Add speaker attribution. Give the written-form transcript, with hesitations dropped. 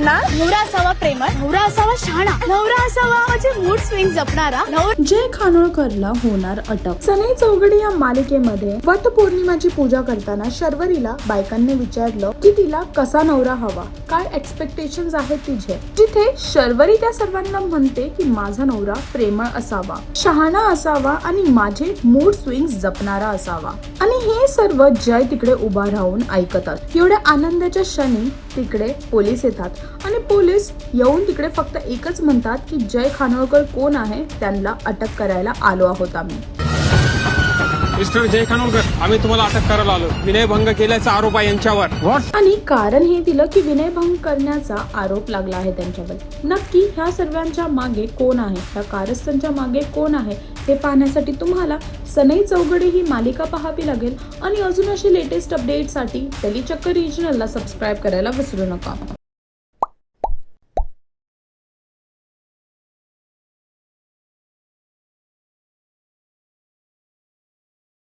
Speaker 1: नवरा असावा प्रेमळ, नवरा असावा शहाणा, नवरा असावा म्हणजे मूड स्विंग जपणारा.
Speaker 2: जय खानोळकरला होणार अटक. सनई चौघडे या मालिकेमध्ये वटपौर्णिमाची पूजा करताना शर्वरीला बायकांनी विचारलं की तिला कसा नवरा हवा, काय एक्सपेक्टेशन्स आहेत तिचे. जिथे शर्वरी त्या सर्वांना म्हणते की माझा नवरा प्रेमळ असावा, शहाणा असावा आणि माझे मूड स्विंग जपणारा असावा. आणि हे सर्व जय तिकडे उभा राहून ऐकतात. एवढ्या आनंदाच्या क्षणी तिकडे पोलीस येतात आणि पोलीस येऊन तिकडे फक्त एकच म्हणतात की जय खानोळकर कोण आहे, त्यांना अटक करायला आलो आहोत आम्ही.
Speaker 3: मिस्टर जय खानोळकर, आम्ही तुम्हाला अटक करायला आलो. विनयभंग केल्याचा आरोप आहे यांच्यावर.
Speaker 2: आणि कारण हे दिलं की विनयभंग करण्याचा आरोप लागला आहे त्यांच्यावर. नक्की ह्या सर्वांच्या मागे कोण आहे, ह्या कारस्थानच्या मागे कोण आहे हे पाहण्यासाठी तुम्हाला सनई चौघडे ही मालिका पाहावी लागेल. आणि अजून अशी लेटेस्ट अपडेटसाठी टेलीचक्कर रिजनलला सबस्क्राईब करायला विसरू नका.